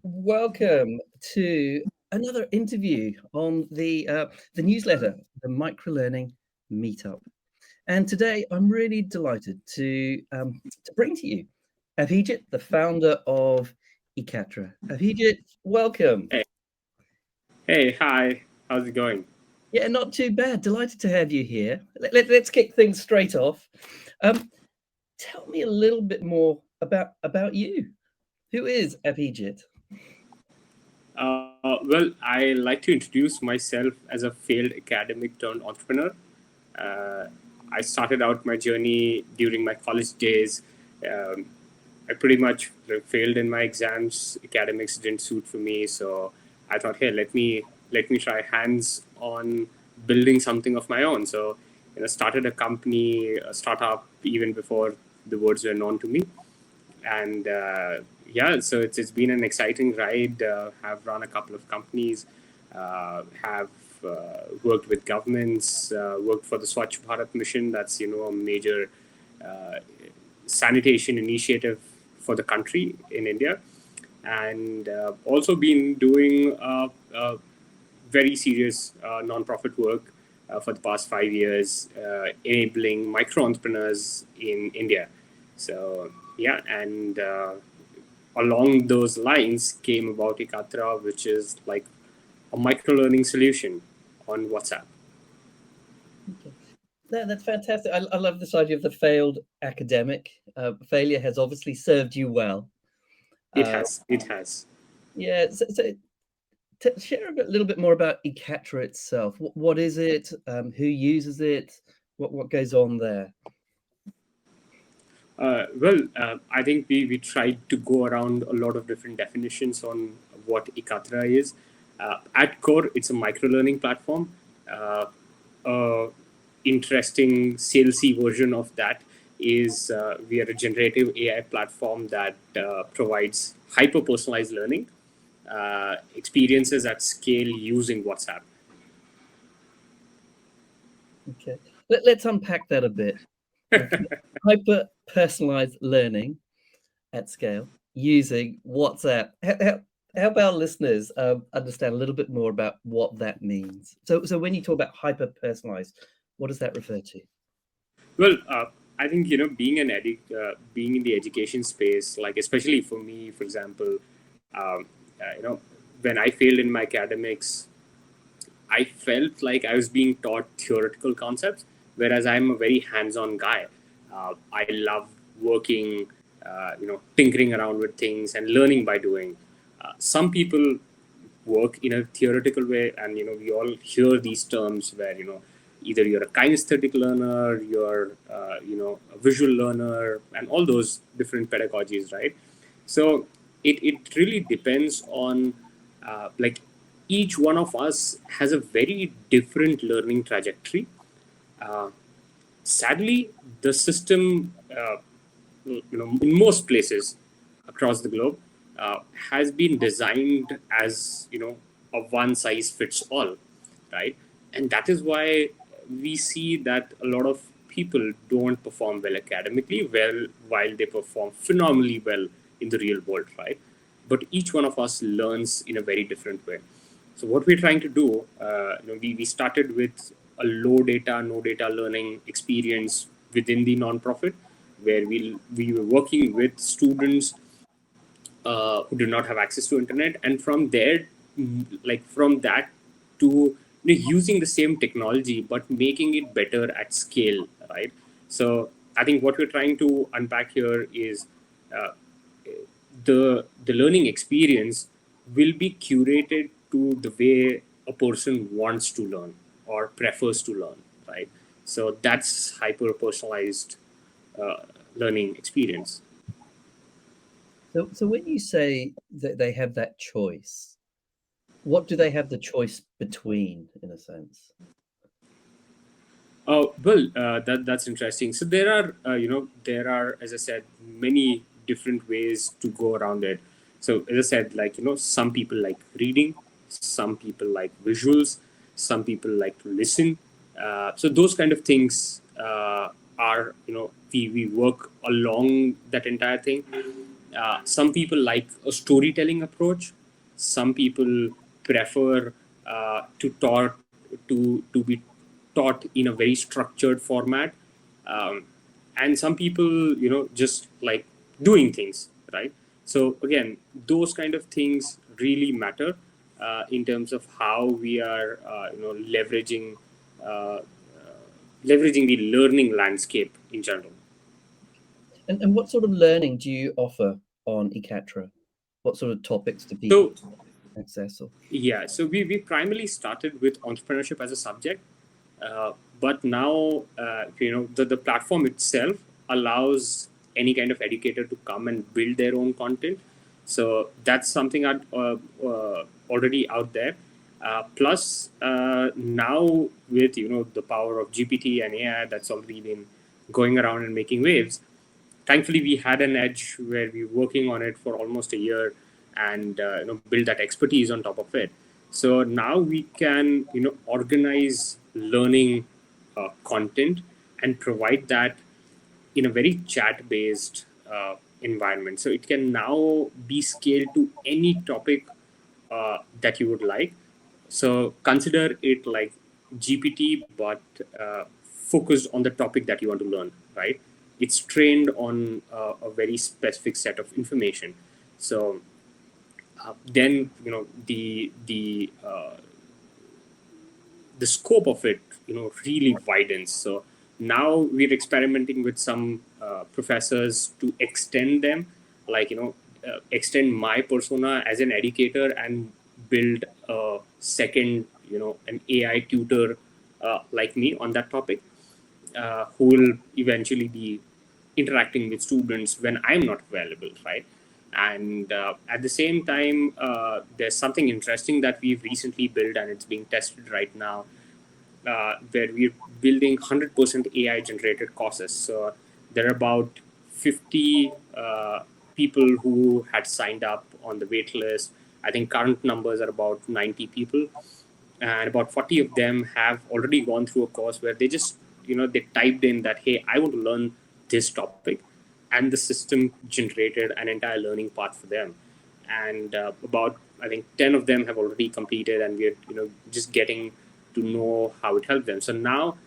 Welcome to another interview on the newsletter, the Microlearning Meetup. And today I'm really delighted to bring to you Abheejit, the founder of Ekatra. Abheejit, welcome. Hey, hey, hi. How's it going? Yeah, not too bad. Delighted to have you here. Let's kick things straight off. Um, Tell me a little bit more about you. Who is Abheejit? I like to introduce myself as a failed academic turned entrepreneur. Uh, I started out my journey during my college days. Um, I pretty much failed in my exams. Academics didn't suit for me, so I thought, hey, let me try hands on building something of my own. So, started a company, a startup, even before the words were known to me. And yeah, so it's been an exciting ride. Have run a couple of companies, have worked with governments, worked for the Swachh Bharat mission. That's a major uh, sanitation initiative for the country in India, and also been doing very serious nonprofit work for the past 5 years, enabling micro entrepreneurs in India. So yeah, and along those lines came about Ekatra, which is like a micro learning solution on WhatsApp. Okay. No, that's fantastic. I love this idea of the failed academic. Failure has obviously served you well. It Uh, has, it has. yeah, share little bit more about eCatra itself. What is it? Who uses it? What goes on there? I think we tried to go around a lot of different definitions on what Ekatra is. At core, it's a micro learning platform. Uh, Interesting salesy version of that is we are a generative AI platform that provides hyper personalized learning experiences at scale using WhatsApp. Okay, let's unpack that a bit. Okay, hyper personalized learning at scale using WhatsApp. Help our listeners understand a little bit more about what that means. So when you talk about hyper personalized, what does that refer to? Well, I think being in the education space, like especially for me, for example, um, when I failed in my academics, I felt like I was being taught theoretical concepts, whereas I'm a very hands-on guy. I love working, tinkering around with things and learning by doing. Some people work in a theoretical way, and we all hear these terms where either you're a kinesthetic learner, you're a visual learner, and all those different pedagogies, right? So it really depends on like each one of us has a very different learning trajectory. uh, Sadly, the system, in most places across the globe, has been designed as a one size fits all, right? And that is why we see that a lot of people don't perform well academically, well, while they perform phenomenally well in the real world, right? But each one of us learns in a very different way. So what we're trying to do, we started with a low data, no data learning experience within the nonprofit, where we were working with students who do not have access to internet, and from there, like from that to using the same technology but making it better at scale, right? So I think what we're trying to unpack here is uh, the learning experience will be curated to the way a person wants to learn or prefers to learn, right? So that's hyper personalized uh, learning experience. So when you say that they have that choice, what do they have the choice between, in a sense? That's interesting. So there are, as I said, many different ways to go around it. So as I said, like some people like reading, some people like visuals, some people like to listen. So those kind of things are we work along that entire thing. Some people like a storytelling approach. Some people prefer to be taught in a very structured format, um, and some people just like doing things, right? So again, those kind of things really matter in terms of how we are uh, leveraging the learning landscape in general. And what sort of learning do you offer on Ekatra? What sort of topics do people So access? Or yeah, so we primarily started with entrepreneurship as a subject, but now the platform itself allows any kind of educator to come and build their own content. So that's something already out there. Plus, now with the power of GPT and AI that's already been going around and making waves, thankfully we had an edge where we were working on it for almost a year and build that expertise on top of it. So now we can organize learning content and provide that in a very chat based environment, so it can now be scaled to any topic that you would like. So consider it like GPT, but focused on the topic that you want to learn, right? It's trained on a very specific set of information. So then the scope of it really widens. So now we're experimenting with some professors to extend them, like extend my persona as an educator and build a second an AI tutor like me on that topic, who will eventually be interacting with students when I'm not available, right? And at the same time, there's something interesting that we've recently built and it's being tested right now, where we're building 100% AI generated courses. So there are about 50 people who had signed up on the wait list. I think current numbers are about 90 people, and about 40 of them have already gone through a course where they just they typed in that, hey, I want to learn this topic, and the system generated an entire learning path for them. And about, I think, 10 of them have already completed, and we're just getting to know how it helped them. So now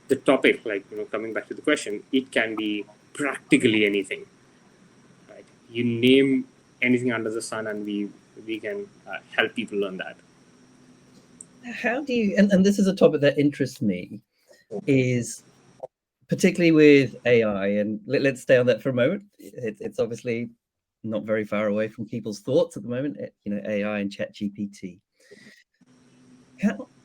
the topic, like coming back to the question, it can be practically anything, right? You name anything under the sun and we can help people learn that. how do you? And this is a topic that interests me, is particularly with AI. And let's stay on that for a moment. It's obviously not very far away from people's thoughts at the moment. AI and ChatGPT.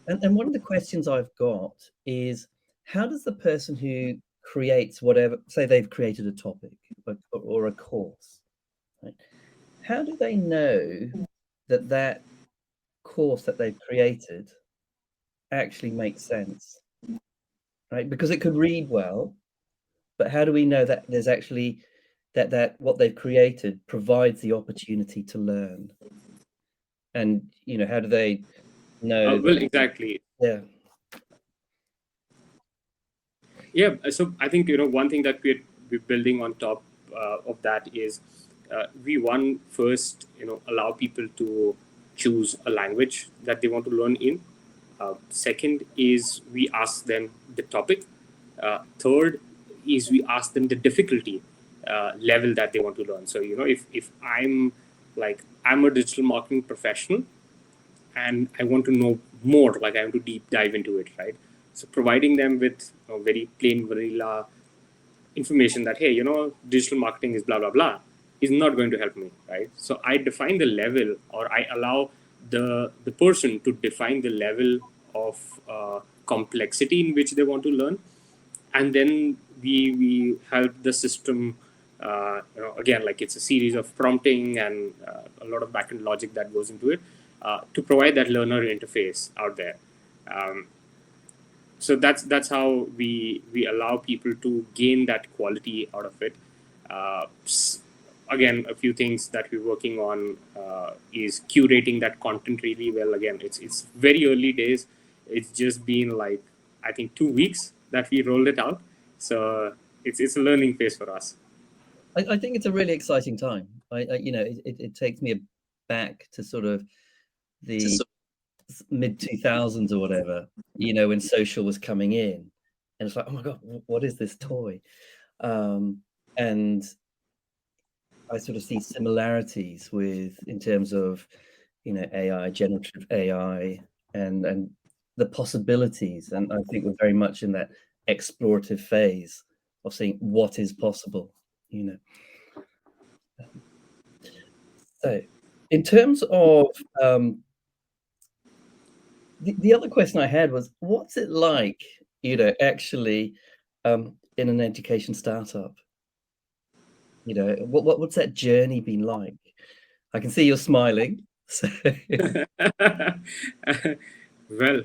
And one of the questions I've got is, how does the person who creates whatever, say they've created a topic or a course, right? How do they know that that course that they've created actually makes sense, right? Because it could read well, but how do we know that there's actually that what they've created provides the opportunity to learn? And how do they know Well, that? exactly. Yeah. Yeah, so I think one thing that we're building on top of that is we one first allow people to choose a language that they want to learn in. Second is we ask them the topic. Third is we ask them the difficulty level that they want to learn. So if I'm a digital marketing professional and I want to know more, like I want to deep dive into it, right? So providing them with very plain vanilla information that, hey, digital marketing is blah blah blah, is not going to help me, right? So I define the level, or I allow the person to define the level of complexity in which they want to learn, and then we help the system. Again, like it's a series of prompting and a lot of backend logic that goes into it to provide that learner interface out there. Um, so that's how we allow people to gain that quality out of it. Uh, Again, a few things that we're working on is curating that content really well. Again, it's very early days. It's just been like, I think, 2 weeks that we rolled it out. So it's a learning phase for us. I think it's a really exciting time. It takes me back to sort of the mid 2000s or whatever, when social was coming in, and it's like, oh my god, what is this toy? And I sort of see similarities in terms of AI, generative AI, and the possibilities. And I think we're very much in that explorative phase of seeing what is possible. So, in terms of the other question I had was, what's it like, actually in an education startup? What's that journey been like? I can see you're smiling. So. Well,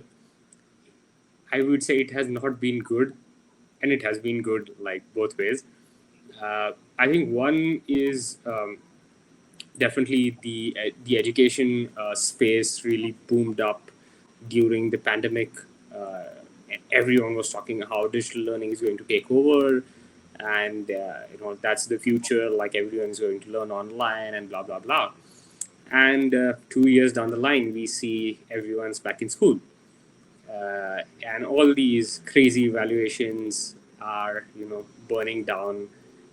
I would say it has not been good, and it has been good like both ways. I think one is definitely the education space really boomed up during the pandemic. Everyone was talking how digital learning is going to take over, and that's the future. Like everyone is going to learn online and blah blah blah. And 2 years down the line, we see everyone's back in school, and all these crazy evaluations are burning down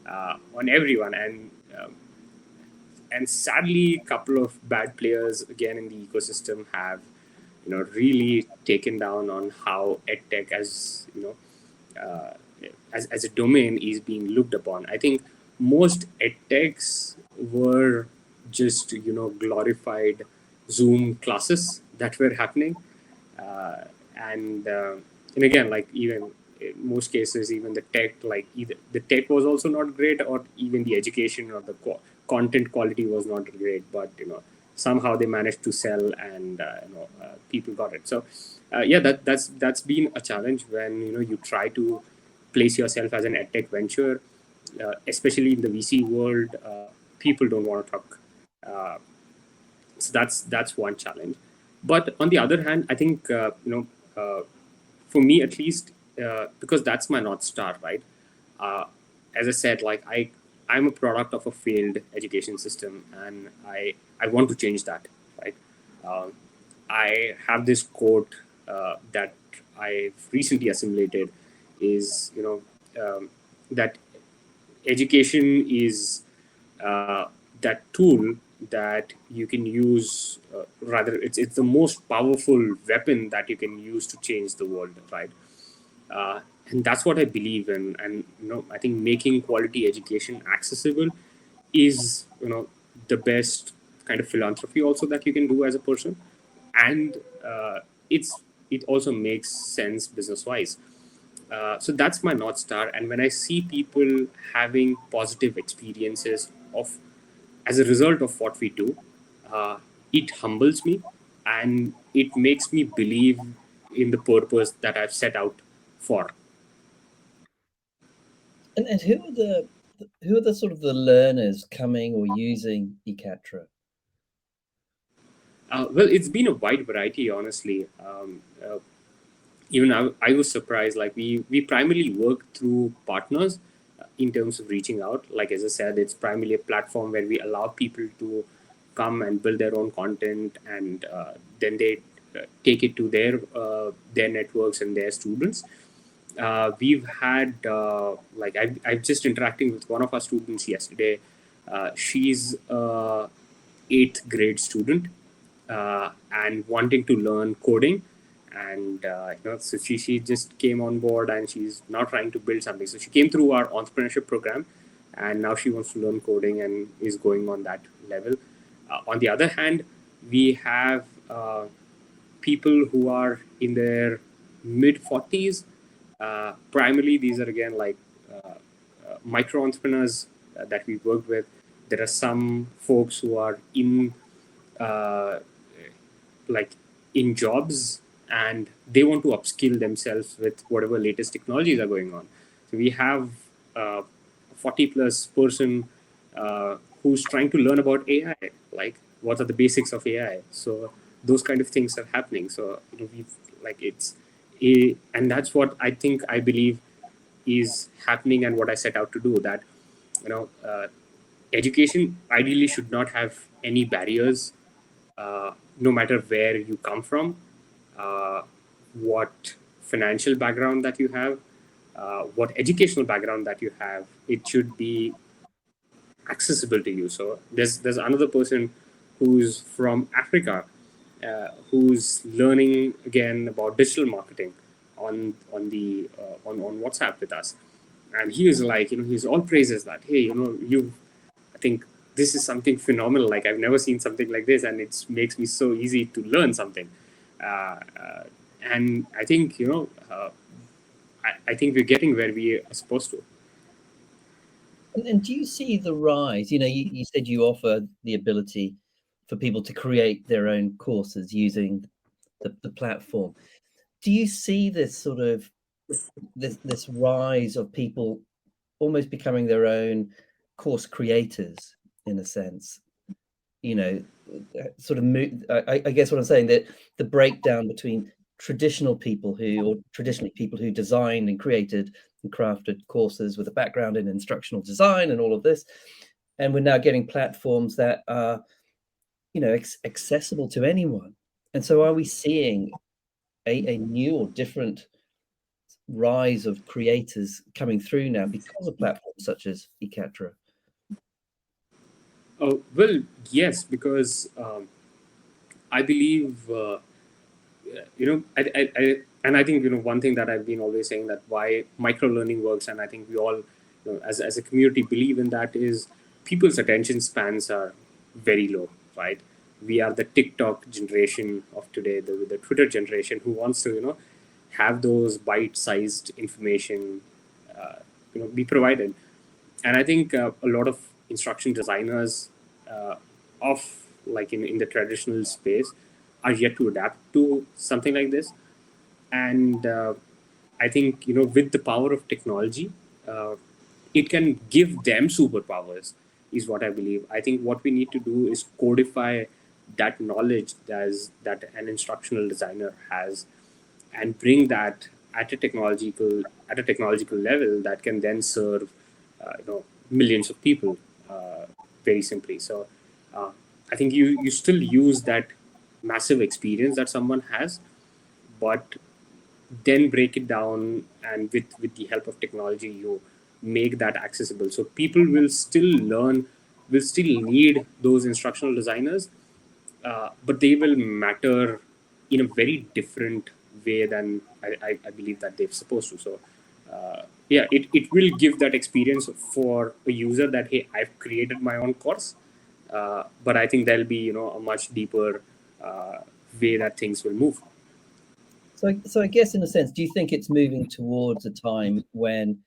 on everyone, and sadly, a couple of bad players again in the ecosystem have really taken down on how edtech uh, as a domain is being looked upon. I think most edtechs were just glorified Zoom classes that were happening, uh, and again, like even in most cases, even the tech, like either the tech was also not great, or even the education or the content quality was not great. But somehow they managed to sell, and people got it. So yeah, that's been a challenge when you try to place yourself as an edtech venture, especially in the VC world. People don't want to talk. Uh, so that's one challenge. But on the other hand, I think for me at least, because that's my north star, right? uh, as I said, like I'm a product of a failed education system, and I want to change that, right? um, I have this quote that I've recently assimilated, is that education is that tool that you can use, rather it's the most powerful weapon that you can use to change the world, right? And that's what I believe in. And I think making quality education accessible is the best kind of philanthropy also that you can do as a person, and it's it also makes sense business wise. So that's my north star. And when I see people having positive experiences of as a result of what we do, uh, it humbles me, and it makes me believe in the purpose that I've set out for. And who are the sort of the learners coming or using Ekatra? Well, it's been a wide variety, honestly. Even I was surprised. Like we primarily work through partners in terms of reaching out. Like as I said, it's primarily a platform where we allow people to come and build their own content, and then they take it to their networks and their students. We've had like I've just interacting with one of our students yesterday. She's eighth grade student, and wanting to learn coding, and so she just came on board, and she's now trying to build something. So she came through our entrepreneurship program, and now she wants to learn coding and is going on that level. On the other hand, we have people who are in their mid 40s. Primarily, these are again like micro entrepreneurs that we work with. There are some folks who are uh, like in jobs, and they want to upskill themselves with whatever latest technologies are going on. So we have a 40 plus person who's trying to learn about AI, like what are the basics of AI. So those kind of things are happening. So we've like and that's what I believe is happening, and what I set out to do. That you know uh, education ideally should not have any barriers, no matter where you come from, uh, what financial background that you have, what educational background that you have. It should be accessible to you. So there's another person who's from Africa, who's learning again about digital marketing on WhatsApp with us, and he is like, he's all praises that, hey, you I think this is something phenomenal. Like, I've never seen something like this, and it makes me so easy to learn something. Uh, uh, and I think I think we're getting where we are supposed to. And do you see the rise? You said you offer the ability for people to create their own courses using the platform. Do you see this sort of this rise of people almost becoming their own course creators in a sense? Sort of I guess what I'm saying, that the breakdown between traditionally people who designed and created and crafted courses with a background in instructional design and all of this, and we're now getting platforms that are accessible to anyone. And so are we seeing a new or different rise of creators coming through now because of platforms such as Ekatra? Well, yes, because I believe, and I think, one thing that I've been always saying, that why microlearning works, and I think we all, as a community, believe in that, is people's attention spans are very low, right? We are the TikTok generation of today, the Twitter generation, who wants to, have those bite-sized information, be provided. And I think a lot of instruction designers uh, of, like, in the traditional space, are yet to adapt to something like this. And I think, with the power of technology, uh, it can give them superpowers, is what I believe. I think what we need to do is codify that knowledge that an instructional designer has, and bring that at a technological level that can then serve millions of people, very simply. So uh, I think you still use that massive experience that someone has, but then break it down, and with the help of technology, you make that accessible, so people will still need those instructional designers, but they will matter in a very different way than I believe that they're supposed to. So yeah, it will give that experience for a user that, hey, I've created my own course, but I think there'll be, a much deeper way that things will move. So I guess in a sense, do you think it's moving towards a time when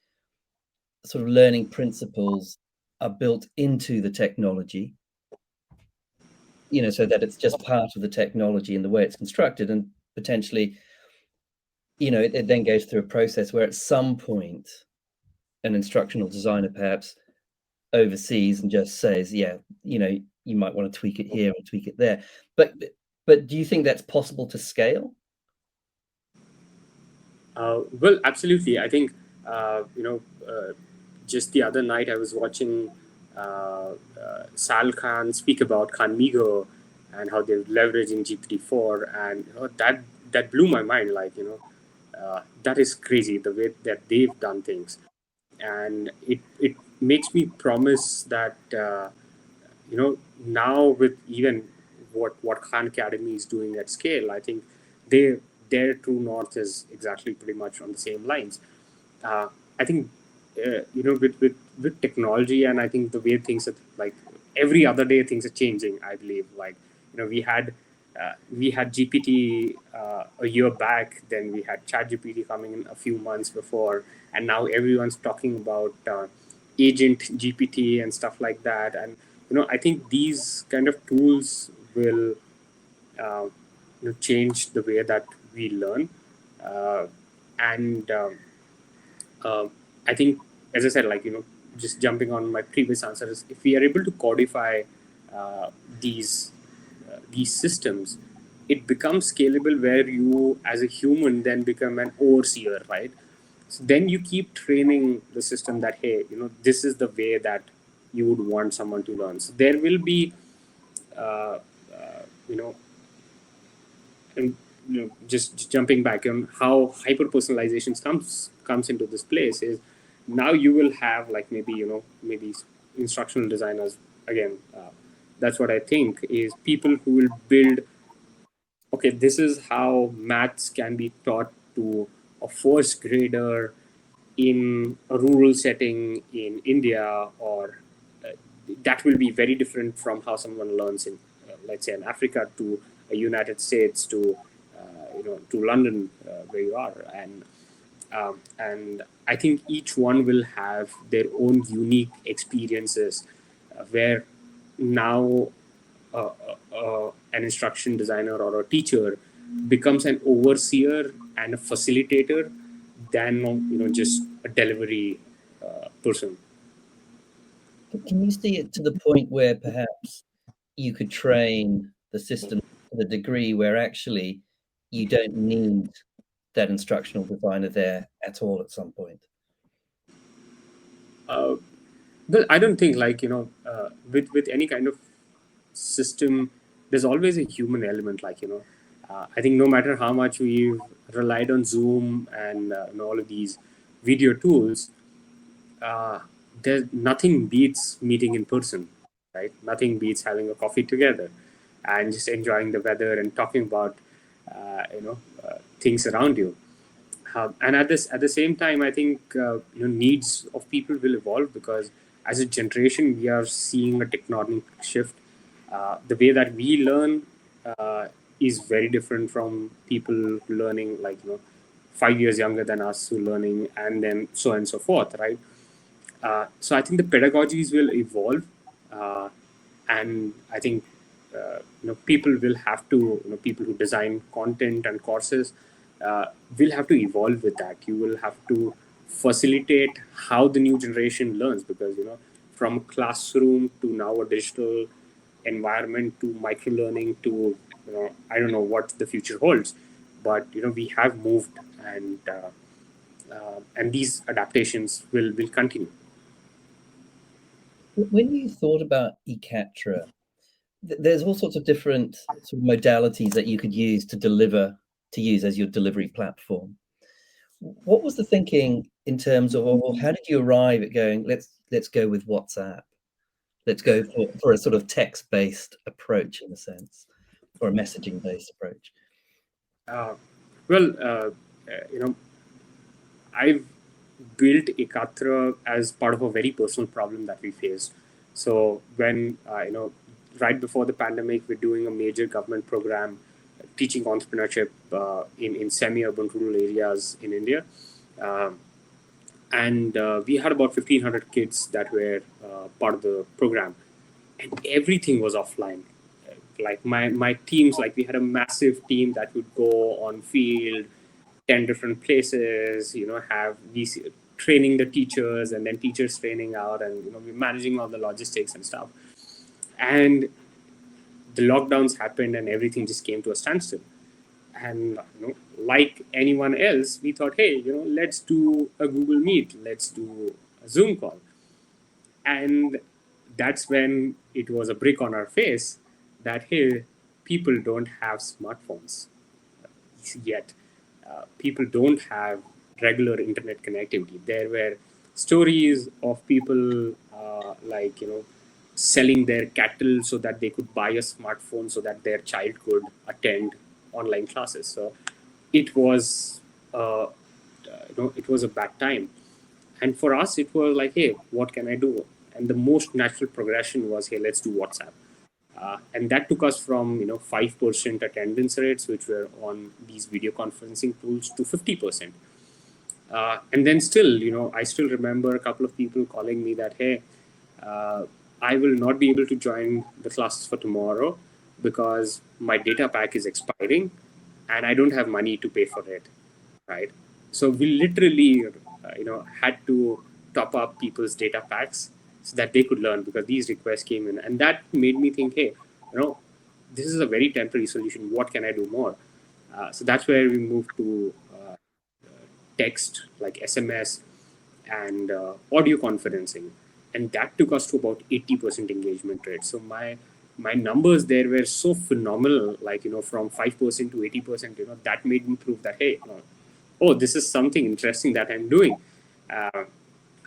sort of learning principles are built into the technology, so that it's just part of the technology and the way it's constructed, and potentially, it then goes through a process where at some point an instructional designer perhaps oversees and just says, yeah, you might want to tweak it here and tweak it there. But do you think that's possible to scale? Well, absolutely. I think, just the other night I was watching Sal Khan speak about Khan Migo and how they're leveraging GPT-4, and that blew my mind. Like, that is crazy, the way that they've done things, and it makes me promise that, now, with even what Khan Academy is doing at scale, I think they their true north is exactly pretty much on the same lines. uh, I think, with technology, and I think the way things are, like, every other day things are changing. I believe, like, we had GPT a year back, then we had ChatGPT coming in a few months before, and now everyone's talking about agent GPT and stuff like that. And I think these kind of tools will uh, change the way that we learn, uh, and uh, I think, as I said, like, just jumping on my previous answers, if we are able to codify uh, these these systems, it becomes scalable, where you, as a human, then become an overseer, right? So then you keep training the system that, hey, this is the way that you would want someone to learn. So there will be, uh, you know, and just jumping back on how hyper personalizations comes into this place is now you will have like maybe instructional designers again. That's what I think is people who will build. Okay, this is how maths can be taught to a first grader in a rural setting in India, or that will be very different from how someone learns in, let's say, in Africa to a United States to, to London, where you are, and I think each one will have their own unique experiences, where now an instruction designer or a teacher becomes an overseer and a facilitator than just a delivery person. Can you see it to the point where perhaps you could train the system to the degree where actually you don't need that instructional designer there at all at some point? Well, I don't think with any kind of system, there's always a human element. I think no matter how much we've relied on Zoom and all of these video tools, uh, there's nothing beats meeting in person, right? Nothing beats having a coffee together and just enjoying the weather and talking about things around you. And at the same time, I think needs of people will evolve, because as a generation we are seeing a tectonic shift. The way that we learn is very different from people learning 5 years younger than us who learning, and then so on and so forth, right? So I think the pedagogies will evolve, uh, and I think people will have to, people who design content and courses will have to evolve with that. You will have to facilitate how the new generation learns, because from classroom to now a digital environment to micro learning to I don't know what the future holds, but we have moved, and these adaptations will continue. When you thought about Ekatra, there's all sorts of different sort of modalities that you could use to use as your delivery platform. What was the thinking in terms of, well, how did you arrive at going, let's go with WhatsApp? Let's go for a sort of text-based approach in a sense, or a messaging-based approach. Uh, well, I've built Ekatra as part of a very personal problem that we faced. So when right before the pandemic, we're doing a major government program teaching entrepreneurship in semi-urban rural areas in India, and we had about 1,500 kids that were part of the program, and everything was offline. Like my teams, like we had a massive team that would go on field 10 different places, have these training the teachers, and then teachers training out, and we're managing all the logistics and stuff. And the lockdowns happened and everything just came to a standstill. And like anyone else, we thought, hey, let's do a Google Meet, let's do a Zoom call. And that's when it was a brick on our face that, hey, people don't have smartphones yet. People don't have regular internet connectivity. There were stories of people selling their cattle so that they could buy a smartphone so that their child could attend online classes. So it was it was a bad time, and for us it was like, hey, what can I do? And the most natural progression was, hey, let's do WhatsApp. And that took us from 5% attendance rates, which were on these video conferencing tools, to 50%. And then still, I still remember a couple of people calling me that, hey, I will not be able to join the classes for tomorrow because my data pack is expiring and I don't have money to pay for it, right? So we literally, had to top up people's data packs so that they could learn, because these requests came in, and that made me think, hey, this is a very temporary solution. What can I do more? So that's where we moved to text, like SMS, and audio conferencing. and that took us to about 80% engagement rate. So my numbers there were so phenomenal, like, from 5% to 80%. That made me prove that, hey, oh, this is something interesting that I'm doing.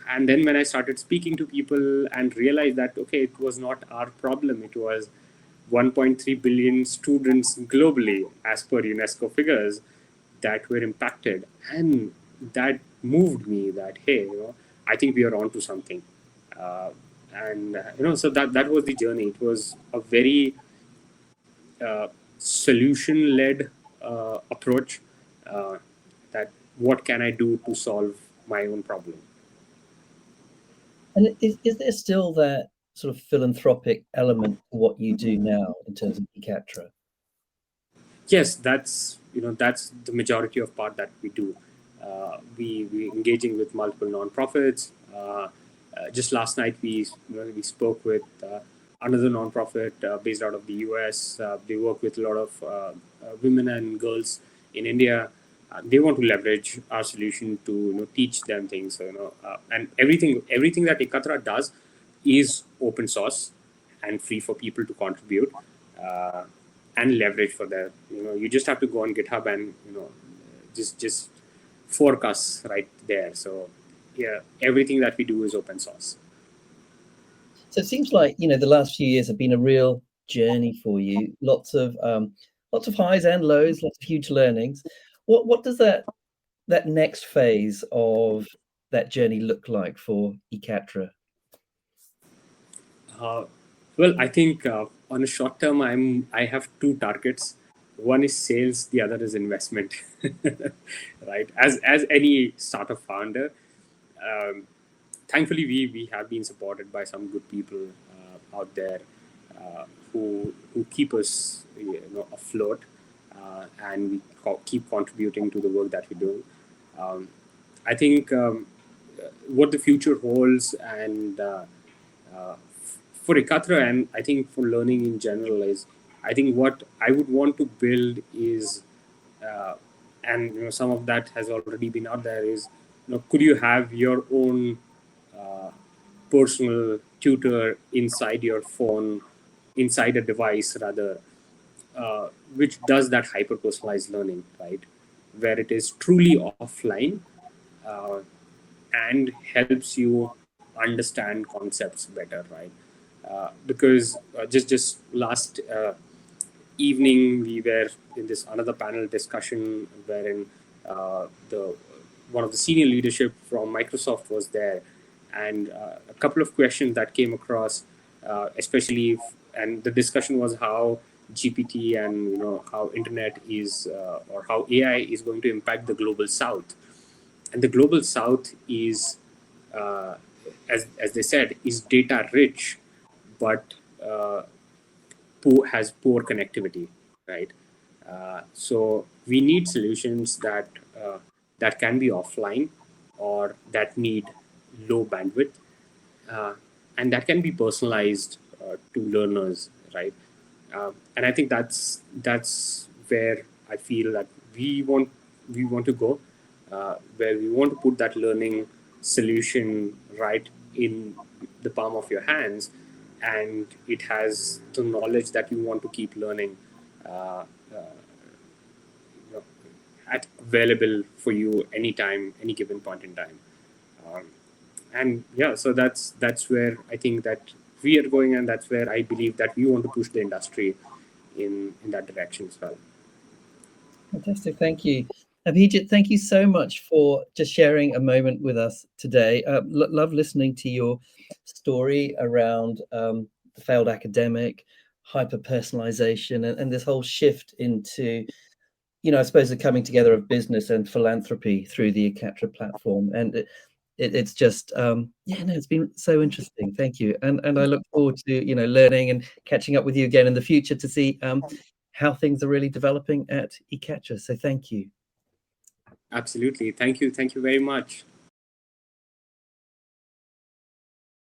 And then when I started speaking to people and realized that, okay, it was not our problem, it was 1.3 billion students globally, as per UNESCO figures, that were impacted. And that moved me that, hey, I think we are onto something. So that was the journey. It was a very solution led approach, that what can I do to solve my own problem. And is there still that sort of philanthropic element to what you do now in terms of Ekatra? Yes, that's the majority of part that we do. We engaging with multiple nonprofits. Just last night we spoke with another nonprofit based out of the US. They work with a lot of women and girls in India. They want to leverage our solution to teach them things. And everything that Ekatra does is open source and free for people to contribute. And leverage for that. You just have to go on GitHub and just fork us right there. So yeah, everything that we do is open source. So it seems like the last few years have been a real journey for you. Lots of highs and lows, lots of huge learnings. What does that next phase of that journey look like for Ekatra? Well, I think on a short term, I have two targets. One is sales, the other is investment. Right? As any startup founder, thankfully we have been supported by some good people out there who keep us afloat, and we keep contributing to the work that we do. I think what the future holds, and for Ekatra, and I think for learning in general, is I think what I would want to build is, and some of that has already been out there, is could you have your own personal tutor inside your phone, inside a device rather, which does that hyper personalized learning, right? Where it is truly offline, uh, and helps you understand concepts better, right? Because just last evening we were in this another panel discussion wherein the one of the senior leadership from Microsoft was there, and a couple of questions that came across, especially and the discussion was how GPT and how internet is or how AI is going to impact the global south. And the global south is, as they said, is data rich, but has poor connectivity, right? So we need solutions that can be offline, or that need low bandwidth, uh, and that can be personalized to learners, right? And I think that's where I feel that we want to go, where we want to put that learning solution right in the palm of your hands, and it has the knowledge that you want to keep learning, uh, you know, available for you anytime, any given point in time. Um, and yeah, so that's where I think that we are going, and that's where I believe that we want to push the industry in that direction as well. Fantastic, thank you. Abheejit, thank you so much for just sharing a moment with us today. Love listening to your story around the failed academic, hyper personalization, and this whole shift into, I suppose, the coming together of business and philanthropy through the Ekatra platform. And it's just, it's been so interesting. Thank you. And I look forward to, learning and catching up with you again in the future to see how things are really developing at Ekatra. So thank you. Absolutely. Thank you very much.